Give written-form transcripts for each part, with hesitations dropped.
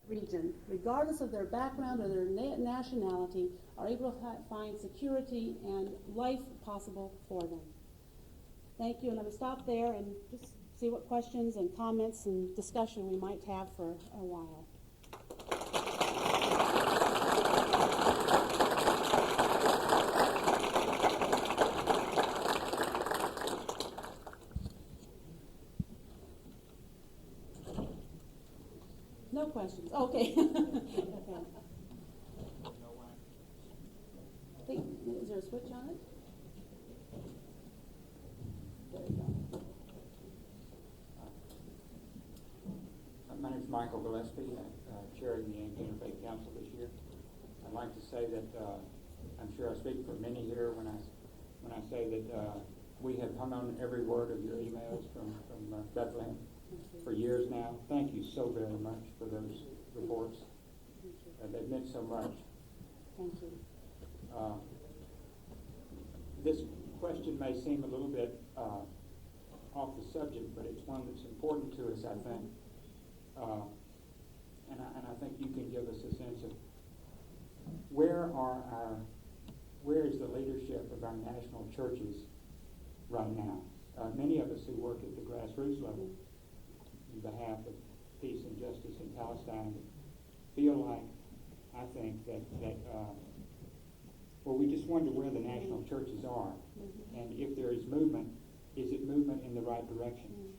region, regardless of their background or their nationality, are able to find security and life possible for them. Thank you, and I'm going to stop there and just see what questions and comments and discussion we might have for a while. No questions. Okay. Okay. Is there a switch on it? There you go. My name is Michael Gillespie. I'm chairing the Anglo Interfaith Council this year. I'd like to say that I'm sure I speak for many here when I say that we have hung on every word of your emails from Bethlehem for years now. Thank you so very much for those reports. They've meant so much. Thank you. This question may seem a little bit off the subject, but it's one that's important to us, I think. And I think you can give us a sense of where is the leadership of our national churches right now? Many of us who work at the grassroots level in behalf of peace and justice in Palestine feel like, I think, that well, we just wonder where the national churches are. And if there is movement, is it movement in the right direction?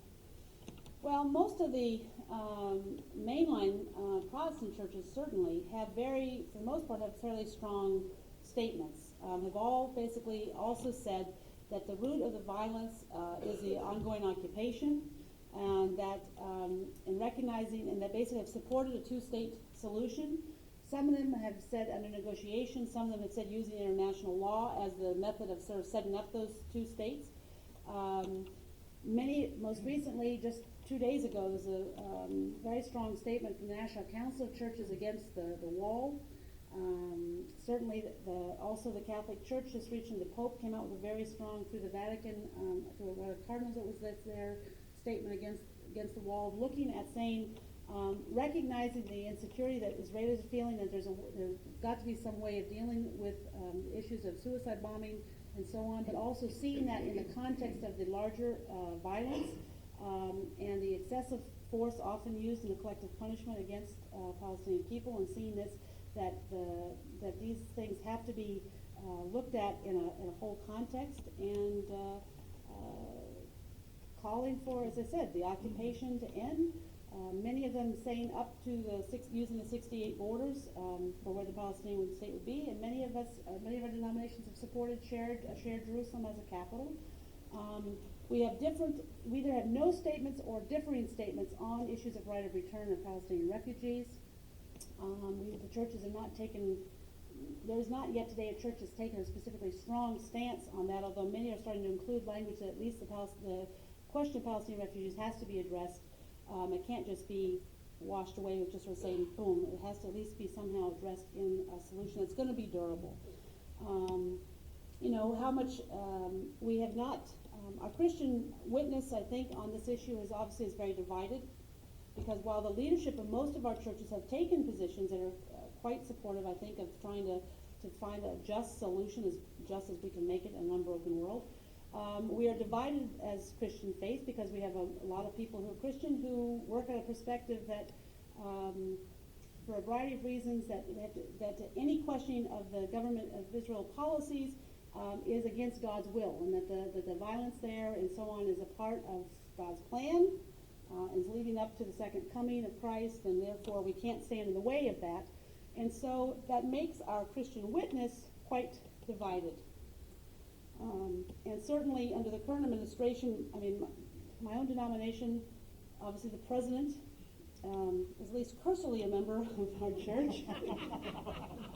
Well, most of the mainline Protestant churches certainly have for the most part, have fairly strong statements. Have all basically also said that the root of the violence is the ongoing occupation, and that in recognizing and that basically have supported a two-state solution. Some of them have said under negotiation, some of them have said using international law as the method of sort of setting up those two states. Most recently, just 2 days ago, there was a very strong statement from the National Council of Churches against the wall. Certainly, also the Catholic Church just recently, the Pope came out with a very strong, through the Vatican, through one of the cardinals that's their statement against the wall, looking at saying, recognizing the insecurity that Israelis are feeling, that there's got to be some way of dealing with issues of suicide bombing and so on, but also seeing that in the context of the larger violence and the excessive force often used in the collective punishment against Palestinian people, and seeing that these things have to be looked at in a whole context, and calling for, as I said, the occupation to end. Many of them saying up to using the 68 borders for where the Palestinian state would be, and many of our denominations have supported shared Jerusalem as a capital. We either have no statements or differing statements on issues of right of return of Palestinian refugees. The churches have not taken. There's not yet today a church that's taken a specifically strong stance on that, although many are starting to include language that at least the question of Palestinian refugees has to be addressed. It can't just be washed away with just sort of saying, boom. It has to at least be somehow addressed in a solution that's going to be durable. How much we have not, our Christian witness, I think, on this issue is very divided, because while the leadership of most of our churches have taken positions that are quite supportive, I think, of trying to find a just solution, as just as we can make it in an unbroken world, we are divided as Christian faith, because we have a lot of people who are Christian who work at a perspective that, for a variety of reasons, that any questioning of the government of Israel policies is against God's will, and that the violence there and so on is a part of God's plan, is leading up to the second coming of Christ, and therefore we can't stand in the way of that. And so that makes our Christian witness quite divided. And certainly under the current administration, I mean, my own denomination, obviously the president is at least cursorily a member of our church.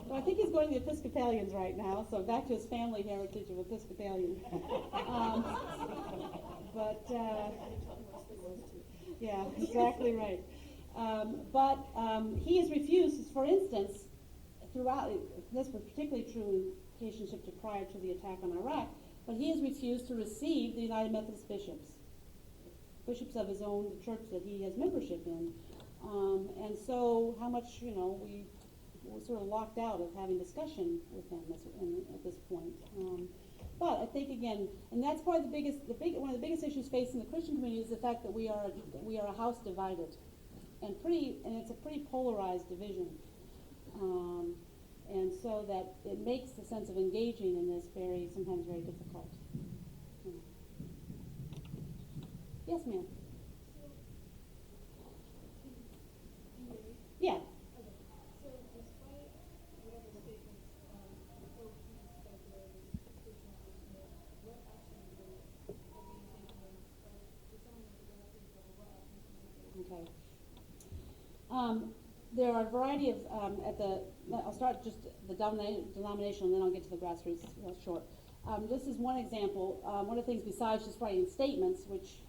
So I think he's going to the Episcopalians right now, so back to his family heritage of Episcopalian. Yeah, exactly right. But he has refused, for instance, throughout, this was particularly true in relationship to prior to the attack on Iraq, but he has refused to receive the United Methodist bishops of his own church that he has membership in. And so how much, we're sort of locked out of having discussion with them at this point. But I think again, and that's probably one of the biggest issues facing the Christian community is the fact that we are a house divided, and it's a pretty polarized division. And so that it makes the sense of engaging in this sometimes very difficult. Yes, ma'am. Yeah. Okay. There are a variety of, I'll start just the denomination and then I'll get to the grassroots short. This is one example. One of the things besides just writing statements, which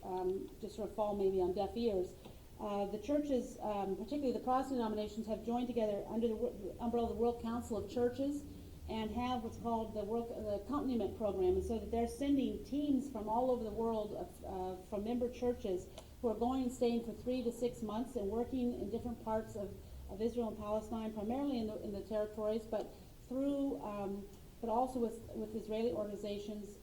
just sort of fall maybe on deaf ears, the churches, particularly the Protestant denominations, have joined together under the umbrella of the World Council of Churches and have what's called the accompaniment program, and so that they're sending teams from all over the world from member churches who are going and staying for 3 to 6 months and working in different parts of Israel and Palestine, primarily in the territories, but also with Israeli organizations.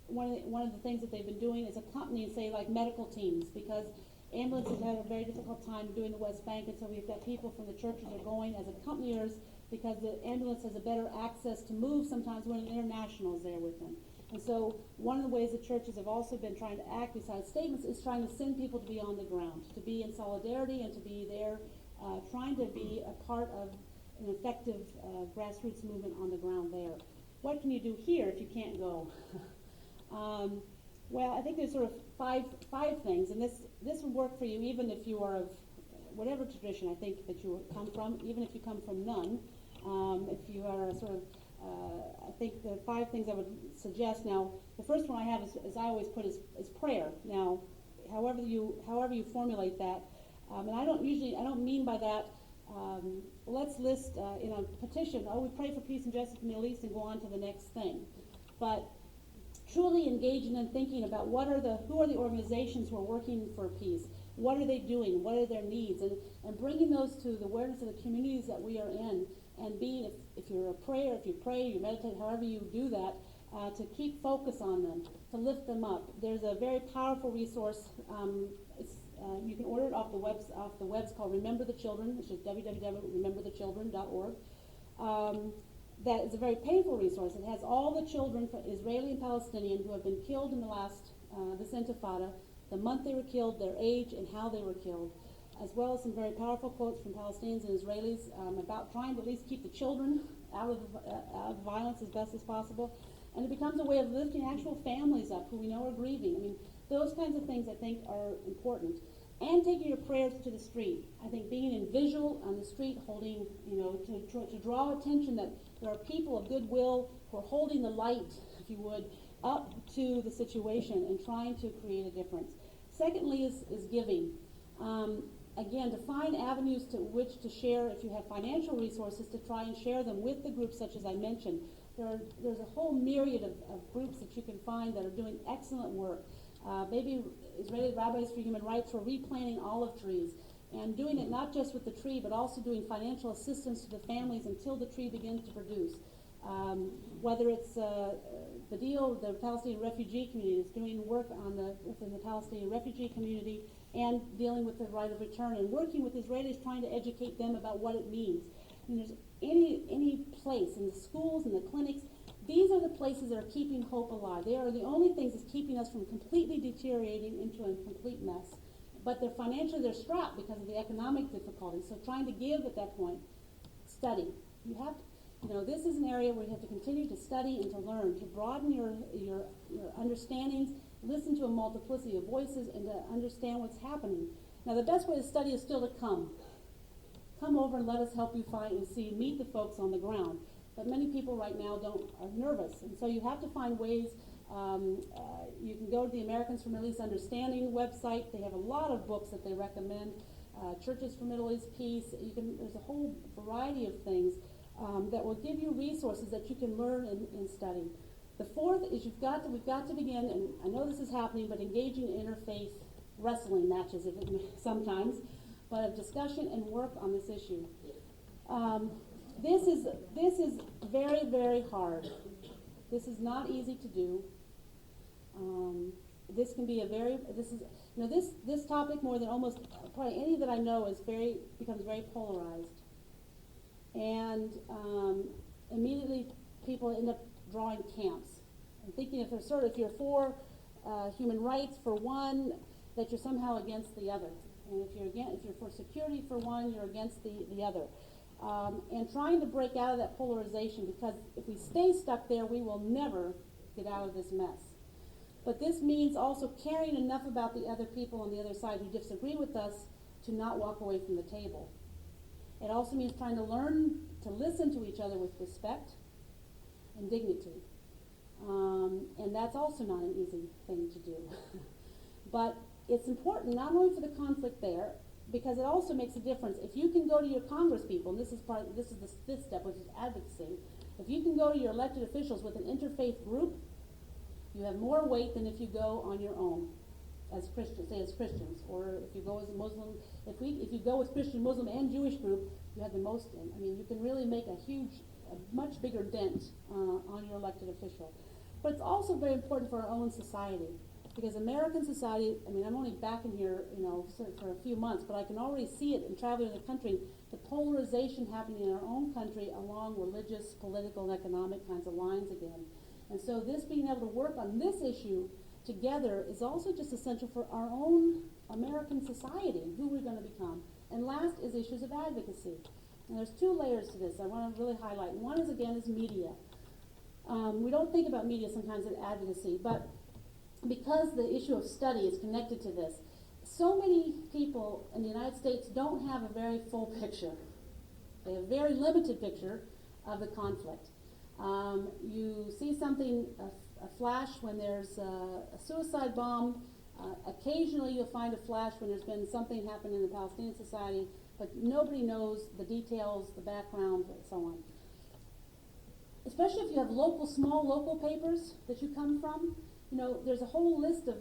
One of the things that they've been doing is accompanying, say, like medical teams, because ambulances have a very difficult time doing the West Bank, and so we've got people from the churches are going as accompaniers because the ambulance has a better access to move sometimes when an international is there with them. And so one of the ways that churches have also been trying to act besides statements is trying to send people to be on the ground, to be in solidarity and to be there, trying to be a part of an effective grassroots movement on the ground there. What can you do here if you can't go? Well, I think there's sort of five things, and this would work for you even if you are of whatever tradition I think that you come from, even if you come from none. If you are sort of, I think the 5 things I would suggest. Now, the first one I have is I always put is prayer. Now, however you formulate that, and I don't mean by that. Let's list in a petition. We pray for peace and justice in the Middle East and go on to the next thing. But truly engaging and thinking about who are the organizations who are working for peace. What are they doing? What are their needs? And bringing those to the awareness of the communities that we are in, and being, if you're a prayer, if you pray, you meditate, however you do that, to keep focus on them, to lift them up. There's a very powerful resource. You can order it off the webs called Remember the Children, which is www.rememberthechildren.org. That is a very painful resource. It has all the children, Israeli and Palestinian, who have been killed in this intifada, the month they were killed, their age, and how they were killed, as well as some very powerful quotes from Palestinians and Israelis about trying to at least keep the children out of violence as best as possible. And it becomes a way of lifting actual families up who we know are grieving. I mean, those kinds of things I think are important. And taking your prayers to the street. I think being in visual on the street, holding, to draw attention that there are people of goodwill who are holding the light, if you would, up to the situation and trying to create a difference. Secondly is giving. Again, to find avenues to which to share, if you have financial resources, to try and share them with the groups such as I mentioned. There's a whole myriad of groups that you can find that are doing excellent work. Maybe Israeli Rabbis for Human Rights were replanting olive trees and doing it not just with the tree, but also doing financial assistance to the families until the tree begins to produce. Whether it's the Palestinian refugee community is doing work within the Palestinian refugee community and dealing with the right of return and working with Israelis trying to educate them about what it means. And there's any place in the schools and the clinics, these are the places that are keeping hope alive. They are the only things that's keeping us from completely deteriorating into a complete mess. But they're strapped because of the economic difficulties. So trying to give at that point, study. You have to, this is an area where you have to continue to study and to learn, to broaden your understandings, listen to a multiplicity of voices, and to understand what's happening. Now, the best way to study is still to come. Come over and let us help you meet the folks on the ground. But many people right now are nervous, and so you have to find ways. You can go to the Americans for Middle East Understanding website. They have a lot of books that they recommend. Churches for Middle East Peace. There's a whole variety of things that will give you resources that you can learn and study. The fourth is we've got to begin, and I know this is happening, but engaging in interfaith wrestling matches sometimes. but of discussion and work on this issue. This is very, very hard. This is not easy to do. This can be this topic, more than almost probably any that I know, becomes very polarized. And immediately people end up drawing camps and thinking if you're for human rights for one, that you're somehow against the other. And if you're for security for one, you're against the other. And trying to break out of that polarization, because if we stay stuck there, we will never get out of this mess. But this means also caring enough about the other people on the other side who disagree with us to not walk away from the table. It also means trying to learn to listen to each other with respect and dignity. And that's also not an easy thing to do. But it's important not only for the conflict there, because it also makes a difference. If you can go to your Congress people, and this is the fifth step, which is advocacy. If you can go to your elected officials with an interfaith group, you have more weight than if you go on your own as Christians, or if you go as a Muslim. If you go with Christian, Muslim, and Jewish group, you have the most in. I mean, you can really make a much bigger dent on your elected official. But it's also very important for our own society, because American society, I mean, I'm only back in here, for a few months, but I can already see it in traveling the country, the polarization happening in our own country along religious, political, and economic kinds of lines again. And so this being able to work on this issue together is also just essential for our own American society and who we're going to become. And last is issues of advocacy. And there's two layers to this I want to really highlight. One is, again, is media. We don't think about media sometimes as advocacy, but because the issue of study is connected to this, so many people in the United States don't have a very full picture. They have a very limited picture of the conflict. You see something, a flash when there's a suicide bomb. Occasionally you'll find a flash when there's been something happen in the Palestinian society, but nobody knows the details, the background, and so on. Especially if you have small local papers that you come from. There's a whole list of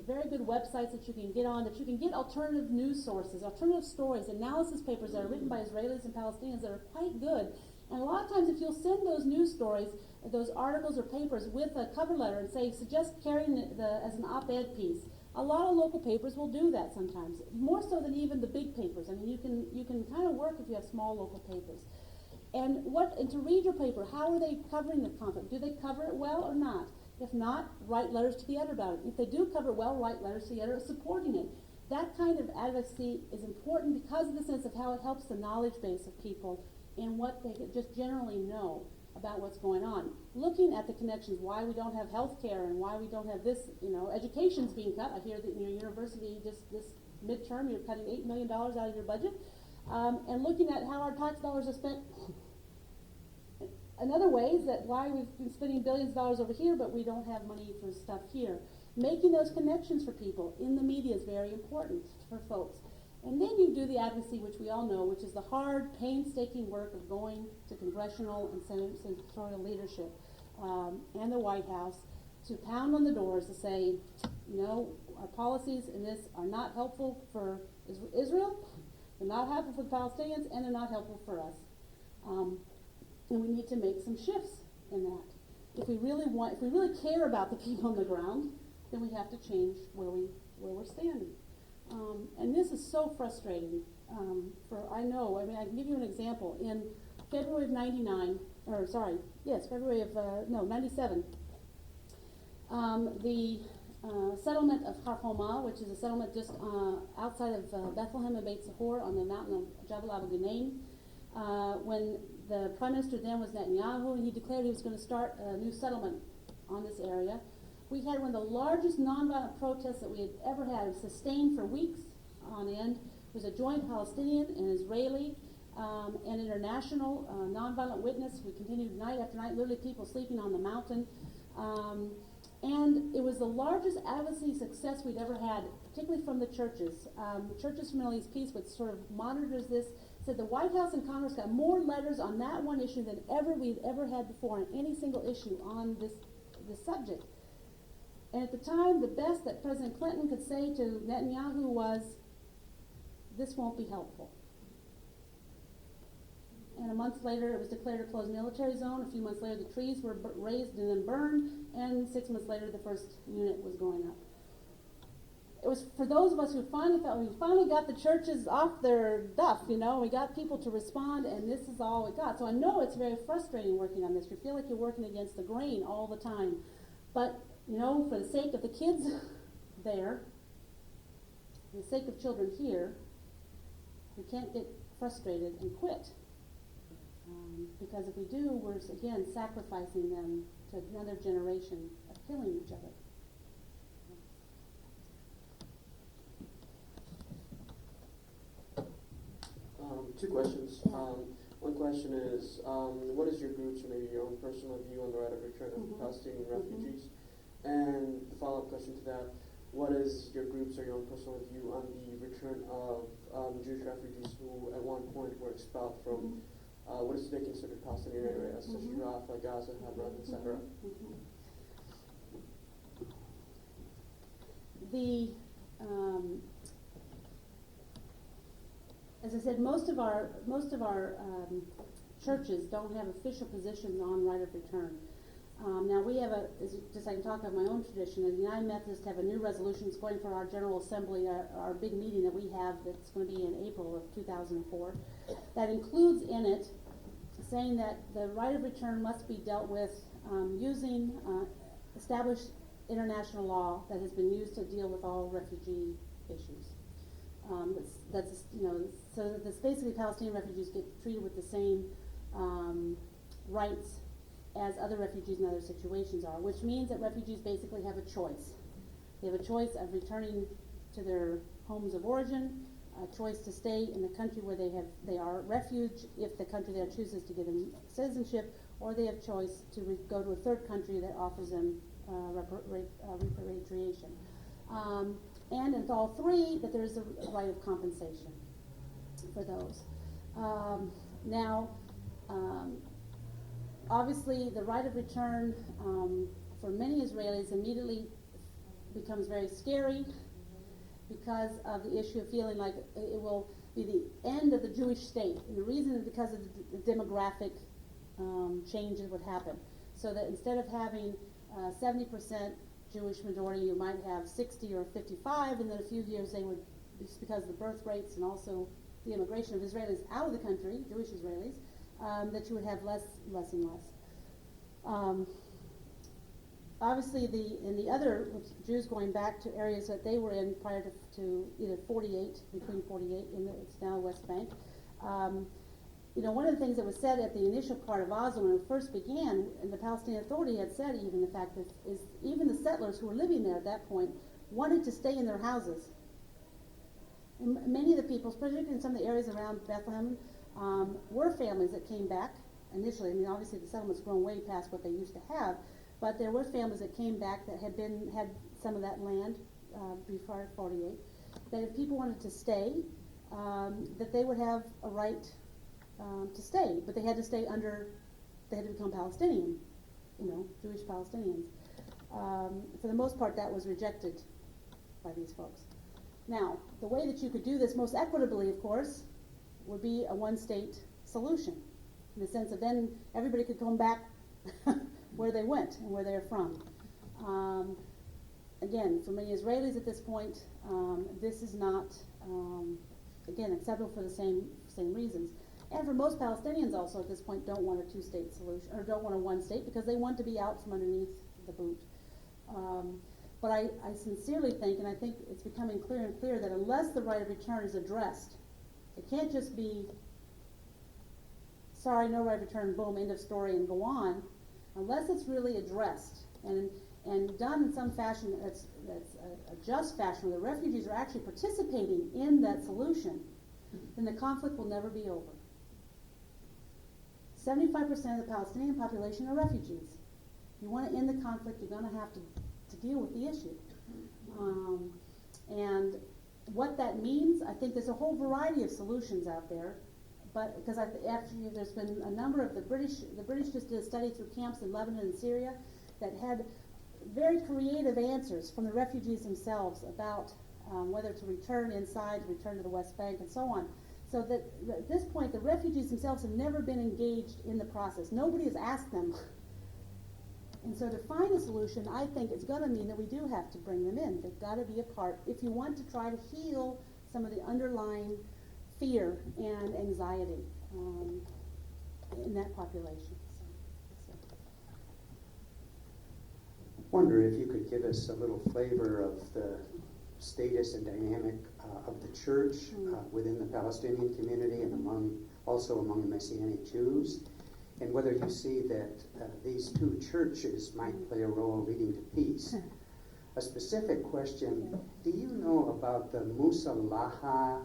very good websites that you can get on, that you can get alternative news sources, alternative stories, analysis papers that are written by Israelis and Palestinians that are quite good. And a lot of times if you'll send those news stories, those articles or papers with a cover letter and suggest carrying it as an op-ed piece, a lot of local papers will do that sometimes, more so than even the big papers. I mean, you can kind of work if you have small local papers. And to read your paper, how are they covering the conflict? Do they cover it well or not? If not, write letters to the editor about it. If they do cover it well, write letters to the editor supporting it. That kind of advocacy is important because of the sense of how it helps the knowledge base of people and what they just generally know about what's going on. Looking at the connections, why we don't have health care and why we don't have this, education's being cut. I hear that in your university just this midterm you're cutting $8 million out of your budget. And looking at how our tax dollars are spent in other ways, that why we've been spending billions of dollars over here, but we don't have money for stuff here. Making those connections for people in the media is very important for folks. And then you do the advocacy, which we all know, which is the hard, painstaking work of going to congressional and senatorial leadership and the White House to pound on the doors to say, our policies in this are not helpful for Israel, they're not helpful for the Palestinians, and they're not helpful for us. And we need to make some shifts in that. If we really care about the people on the ground, then we have to change where we're standing. And this is so frustrating. I can give you an example. In February of 97, the settlement of Har Homa, which is a settlement just outside of Bethlehem and Beit Sahor on the mountain of Jabal Abu Ghneim, when the Prime Minister then was Netanyahu, and he declared he was going to start a new settlement on this area. We had one of the largest nonviolent protests that we had ever had. It was sustained for weeks on end. It was a joint Palestinian and Israeli and international nonviolent witness. We continued night after night, literally people sleeping on the mountain. And it was the largest advocacy success we'd ever had, particularly from the churches. Churches from Middle East Peace, which sort of monitors this, said the White House and Congress got more letters on that one issue than we'd ever had before on any single issue on this subject. And at the time, the best that President Clinton could say to Netanyahu was, this won't be helpful. And a month later, it was declared a closed military zone. A few months later, the trees were razed and then burned, and 6 months later, the first unit was going up. It was for those of us who finally felt, we finally got the churches off their duff, we got people to respond, and this is all we got. So I know it's very frustrating working on this. You feel like you're working against the grain all the time. But, for the sake of the kids there, for the sake of children here, we can't get frustrated and quit. Because if we do, we're again sacrificing them to another generation of killing each other. Two questions. One question is, what is your group's or maybe your own personal view on the right of return of Palestinian refugees? And the follow-up question to that, what is your group's or your own personal view on the return of Jewish refugees who at one point were expelled from what is today considered Palestinian areas, such as Rafah, Gaza, Hebron, etc.? As I said, most of our churches don't have official positions on right of return. Now we have just I can talk about my own tradition, the United Methodists have a new resolution that's going for our General Assembly, our big meeting that we have that's going to be in April of 2004, that includes in it saying that the right of return must be dealt with using established international law that has been used to deal with all refugee issues. So that basically Palestinian refugees get treated with the same rights as other refugees in other situations are, which means that refugees basically have a choice. They have a choice of returning to their homes of origin, a choice to stay in the country where they are refuge if the country there chooses to give them citizenship, or they have choice to go to a third country that offers them repatriation. And in all three, that there is a right of compensation for those. Obviously, the right of return for many Israelis immediately becomes very scary because of the issue of feeling like it will be the end of the Jewish state. And the reason is because of the demographic change that would happen. So that instead of having 70% Jewish majority, you might have 60 or 55, and then a few years they would, just because of the birth rates and also the immigration of Israelis out of the country, Jewish Israelis, that you would have less and less. Obviously, in the other Jews going back to areas that they were in prior to either 48, between 48 and it's now West Bank. One of the things that was said at the initial part of Oslo when it first began, and the Palestinian Authority had said even the fact that even the settlers who were living there at that point wanted to stay in their houses. And many of the people, particularly in some of the areas around Bethlehem, were families that came back initially. I mean, obviously the settlement's grown way past what they used to have, but there were families that came back that had some of that land before 48. That if people wanted to stay, that they would have a right to stay, but they had to become Palestinian, Jewish Palestinians. For the most part, that was rejected by these folks. Now, the way that you could do this most equitably, of course, would be a one-state solution, in the sense of then everybody could come back where they went and where they're from. Again, for many Israelis at this point, this is not, again, acceptable for the same reasons. And for most Palestinians also at this point don't want a two-state solution, or don't want a one-state, because they want to be out from underneath the boot. But I sincerely think, and I think it's becoming clearer and clearer, that unless the right of return is addressed, it can't just be, sorry, no right of return, boom, end of story, and go on. Unless it's really addressed and done in some fashion that's a just fashion, where the refugees are actually participating in that solution, then the conflict will never be over. 75% of the Palestinian population are refugees. If you want to end the conflict, you're going to have to deal with the issue. And what that means, I think there's a whole variety of solutions out there. But because actually there's been a number of the British just did a study through camps in Lebanon and Syria that had very creative answers from the refugees themselves about whether to return inside, to return to the West Bank, and so on. So that at this point, the refugees themselves have never been engaged in the process. Nobody has asked them. And so to find a solution, I think it's going to mean that we do have to bring them in. They've got to be a part if you want to try to heal some of the underlying fear and anxiety in that population. Wonder if you could give us a little flavor of the status and dynamic of the church within the Palestinian community and also among the Messianic Jews, and whether you see that these two churches might play a role leading to peace. A specific question, do you know about the Musalaha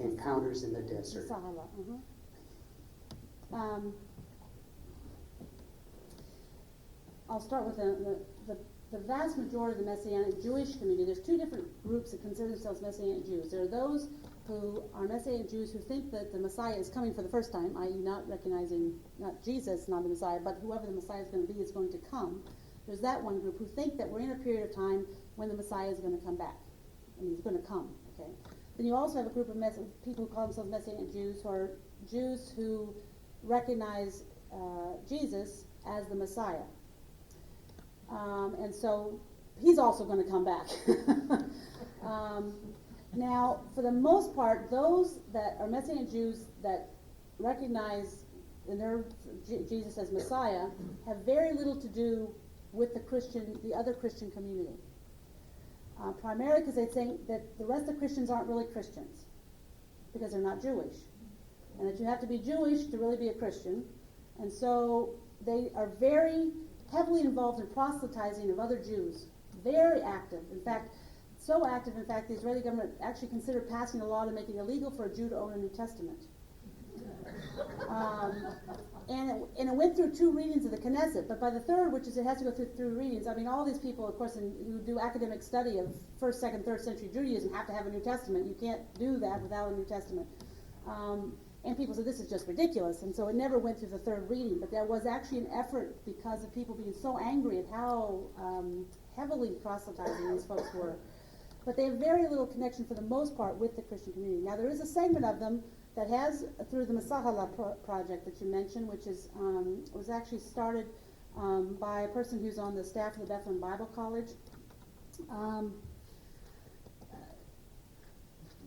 encounters in the desert? Musalaha, I'll start with the vast majority of the Messianic Jewish community. There's two different groups that consider themselves Messianic Jews. There are those who are Messianic Jews who think that the Messiah is coming for the first time, i.e. not recognizing, not Jesus, not the Messiah, but whoever the Messiah is going to be is going to come. There's that one group who think that we're in a period of time when the Messiah is going to come back, and he's going to come, okay? Then you also have a group of people who call themselves Messianic Jews who are Jews who recognize Jesus as the Messiah. And so he's also going to come back. Now, for the most part, those that are Messianic Jews that recognize in their Jesus as Messiah have very little to do with the other Christian community. Primarily because they think that the rest of Christians aren't really Christians because they're not Jewish, and that you have to be Jewish to really be a Christian. And so they are very heavily involved in proselytizing of other Jews, very active. In fact, so active, in fact, the Israeli government actually considered passing a law to make it illegal for a Jew to own a New Testament. And it went through 2 readings of the Knesset, but by the third, which is it has to go through 3 readings, I mean, all these people, of course, who do academic study of 1st, 2nd, 3rd century Judaism have to have a New Testament. You can't do that without a New Testament. And people said, this is just ridiculous, and so it never went through the 3rd reading, but there was actually an effort because of people being so angry at how heavily proselytizing these folks were. But they have very little connection, for the most part, with the Christian community. Now, there is a segment of them that has, through the Masahala project that you mentioned, which is was actually started by a person who's on the staff of the Bethlehem Bible College.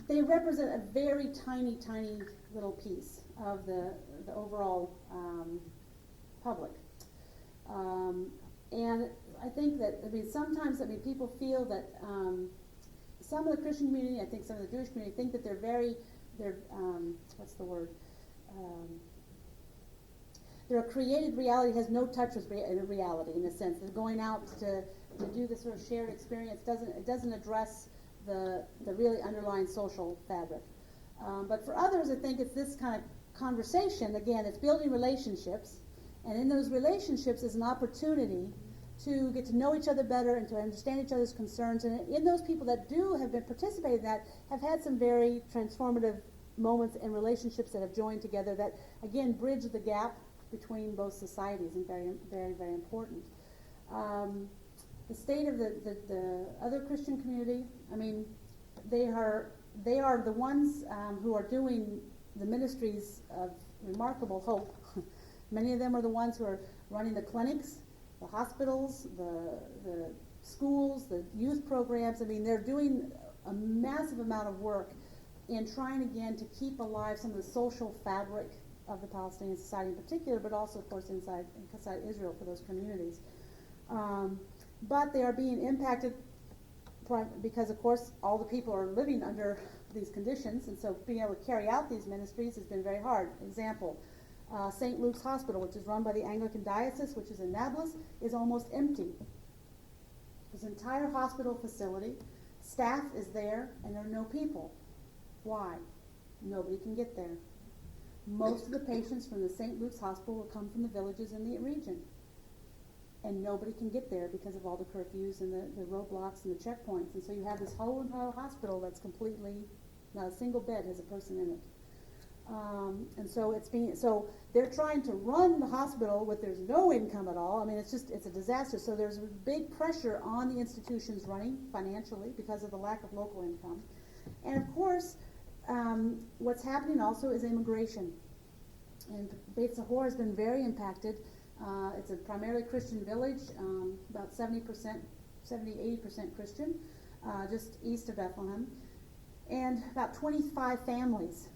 They represent a very tiny, tiny little piece of the overall public. And I think that, sometimes, people feel that some of the Christian community, I think some of the Jewish community, think that their created reality has no touch with reality, in a sense. They're going out to do this sort of shared experience. It doesn't address the really underlying social fabric. But for others, I think it's this kind of conversation. Again, it's building relationships, and in those relationships is an opportunity to get to know each other better and to understand each other's concerns. And in those people that have been participating in that, have had some very transformative moments and relationships that have joined together that, again, bridge the gap between both societies, and very, very, very important. The state of the other Christian community, they are the ones who are doing the ministries of remarkable hope. Many of them are the ones who are running the clinics, the hospitals, the schools, the youth programs. They're doing a massive amount of work in trying, again, to keep alive some of the social fabric of the Palestinian society in particular, but also, of course, inside Israel for those communities. But they are being impacted because, of course, all the people are living under these conditions, and so being able to carry out these ministries has been very hard. Example, St. Luke's Hospital, which is run by the Anglican Diocese, which is in Nablus, is almost empty. This entire hospital facility, staff is there, and there are no people. Why? Nobody can get there. Most of the patients from the St. Luke's Hospital will come from the villages in the region. And nobody can get there because of all the curfews and the roadblocks and the checkpoints. And so you have this whole entire hospital that's completely, not a single bed has a person in it. And so so they're trying to run the hospital with there's no income at all. I mean, it's a disaster. So there's big pressure on the institutions running financially because of the lack of local income. And of course, what's happening also is immigration. And Beit Sahor has been very impacted. It's a primarily Christian village, about 70%, 80% Christian, just east of Bethlehem. And about 25 families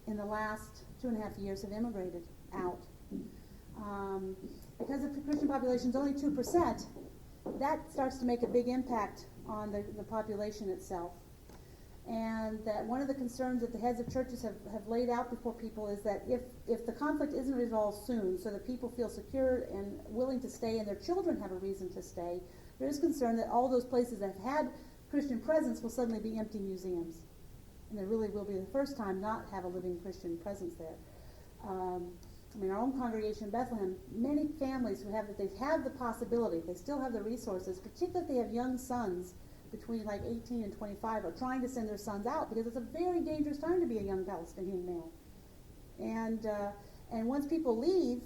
in the last 2.5 years have immigrated out. Because the Christian population is only 2%, that starts to make a big impact on the population itself. And that one of the concerns that the heads of churches have laid out before people is that if the conflict isn't resolved soon, so that people feel secure and willing to stay and their children have a reason to stay, there is concern that all those places that have had Christian presence will suddenly be empty museums. And there really will be the first time not have a living Christian presence there. I mean, our own congregation in Bethlehem, many families who have the possibility, they still have the resources, particularly if they have young sons between like 18 and 25, are trying to send their sons out because it's a very dangerous time to be a young Palestinian male. And once people leave,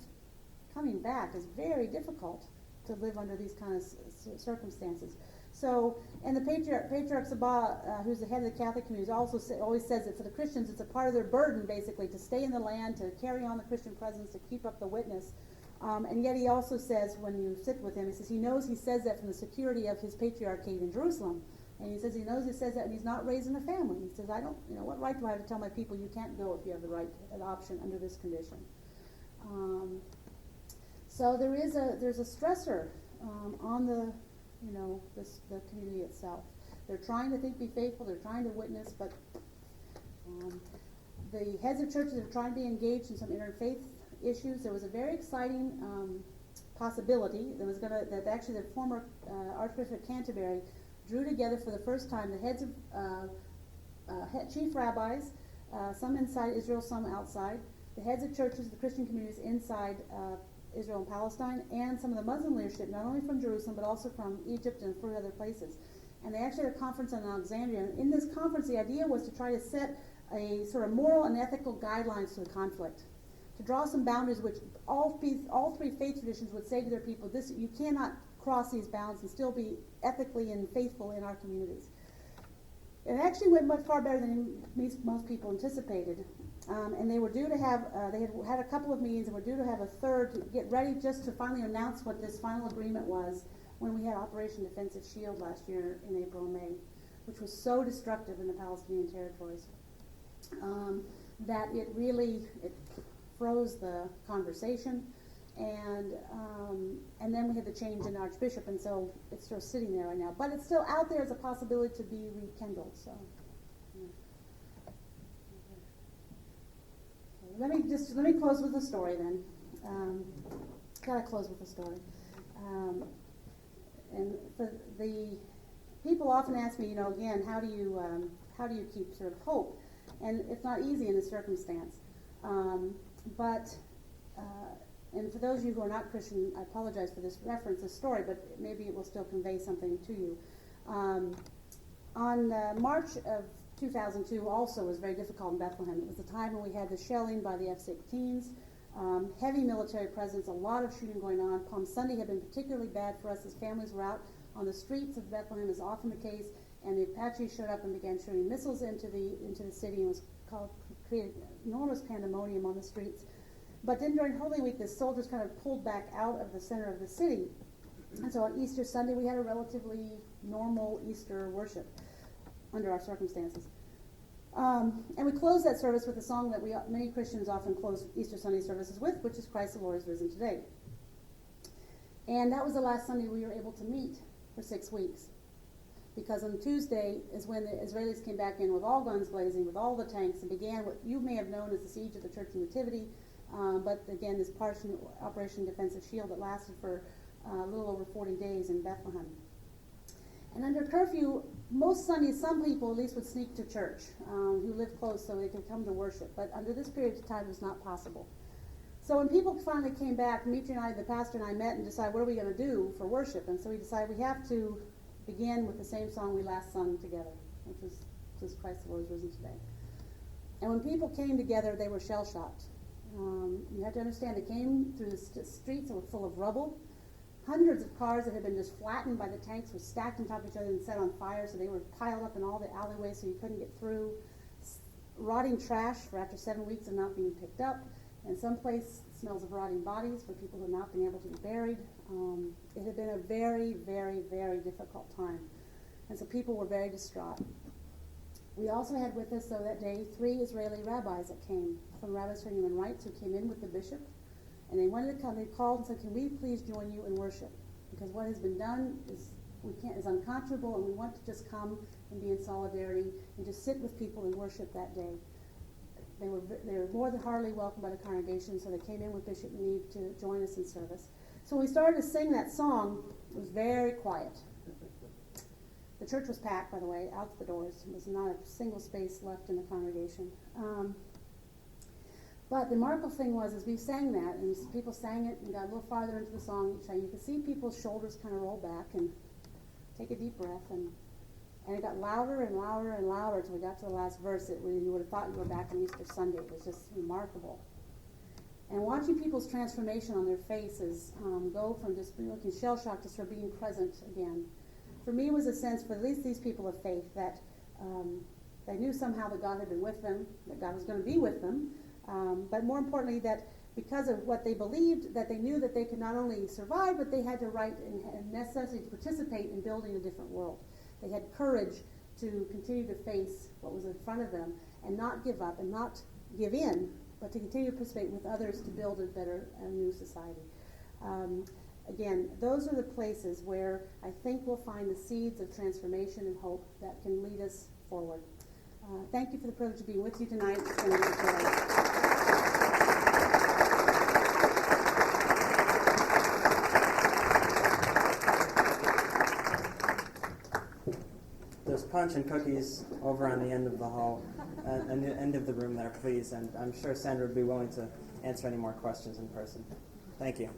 coming back is very difficult to live under these kind of circumstances. So, and the Patriarch Sabah, who's the head of the Catholic community, always says that for the Christians, it's a part of their burden, basically, to stay in the land, to carry on the Christian presence, to keep up the witness. And yet he also says, when you sit with him, he says that from the security of his patriarchate in Jerusalem. And he says he says that, and he's not raising a family. He says, what right do I have to tell my people you can't go if you have the right option under this condition? So there's a stressor on the community itself. They're trying to be faithful, they're trying to witness, but the heads of churches are trying to be engaged in some interfaith issues. There was a very exciting possibility that actually the former Archbishop of Canterbury drew together for the first time the heads of chief rabbis, some inside Israel, some outside, the heads of churches, the Christian communities inside Israel and Palestine, and some of the Muslim leadership, not only from Jerusalem, but also from Egypt and from other places. And they actually had a conference in Alexandria. And in this conference, the idea was to try to set a sort of moral and ethical guidelines to the conflict, to draw some boundaries which all three faith traditions would say to their people, you cannot cross these bounds and still be ethically and faithful in our communities. It actually went much far better than most people anticipated. And they were due to have, they had a couple of meetings and were due to have a third to get ready just to finally announce what this final agreement was when we had Operation Defensive Shield last year in April and May, which was so destructive in the Palestinian territories that it froze the conversation. And then we had the change in Archbishop, and so it's sort of sitting there right now. But it's still out there as a possibility to be rekindled. So, let me close with a story then. Gotta close with a story. And for the people often ask me, again, how do you keep sort of hope? And it's not easy in this circumstance. And for those of you who are not Christian, I apologize for this story, but maybe it will still convey something to you. On March of 2002 also was very difficult in Bethlehem. It was the time when we had the shelling by the F-16s, heavy military presence, a lot of shooting going on. Palm Sunday had been particularly bad for us as families were out on the streets of Bethlehem, as often the case, and the Apaches showed up and began shooting missiles into the city, and created enormous pandemonium on the streets. But then during Holy Week, the soldiers kind of pulled back out of the center of the city. And so on Easter Sunday, we had a relatively normal Easter worship under our circumstances. And we closed that service with a song that many Christians often close Easter Sunday services with, which is Christ the Lord is risen today. And that was the last Sunday we were able to meet for 6 weeks. Because on Tuesday is when the Israelis came back in with all guns blazing, with all the tanks, and began what you may have known as the siege of the Church of Nativity. But again, this Operation Defensive Shield that lasted for a little over 40 days in Bethlehem. And under curfew, most Sundays, some people at least would sneak to church who lived close so they could come to worship. But under this period of time, it was not possible. So when people finally came back, Dimitri and I, the pastor and I, met and decided, what are we going to do for worship? And so we decided we have to begin with the same song we last sung together, which is Christ the Lord is risen today. And when people came together, they were shell-shocked. You have to understand, they came through the streets that were full of rubble. Hundreds of cars that had been just flattened by the tanks were stacked on top of each other and set on fire, so they were piled up in all the alleyways so you couldn't get through. Rotting trash for after 7 weeks of not being picked up. And someplace smells of rotting bodies for people who have not been able to be buried. It had been a very, very, very difficult time. And so people were very distraught. We also had with us, though, that day, 3 Israeli rabbis that came from Rabbis for Human Rights, who came in with the bishop. And they wanted to come. They called and said, "Can we please join you in worship? Because what has been done is unconscionable, and we want to just come and be in solidarity and just sit with people and worship that day." They were more than heartily welcomed by the congregation, so they came in with Bishop Meade to join us in service. So when we started to sing that song, it was very quiet. The church was packed, by the way, out the doors. There was not a single space left in the congregation. But the remarkable thing was, as we sang that, and people sang it and got a little farther into the song each time, you could see people's shoulders kind of roll back and take a deep breath, and it got louder and louder and louder until we got to the last verse. You would have thought you were back on Easter Sunday. It was just remarkable. And watching people's transformation on their faces go from just looking shell-shocked to sort of being present again, for me was a sense, for at least these people of faith, that they knew somehow that God had been with them, that God was going to be with them, but more importantly, that because of what they believed, that they knew that they could not only survive, but they had to write and necessity to participate in building a different world. They had courage to continue to face what was in front of them and not give up and not give in, but to continue to participate with others to build a better, new society. Again, those are the places where I think we'll find the seeds of transformation and hope that can lead us forward. Thank you for the privilege of being with you tonight. It's been a great joy. There's punch and cookies over on the end of the hall, and the end of the room there, please. And I'm sure Sandra would be willing to answer any more questions in person. Thank you.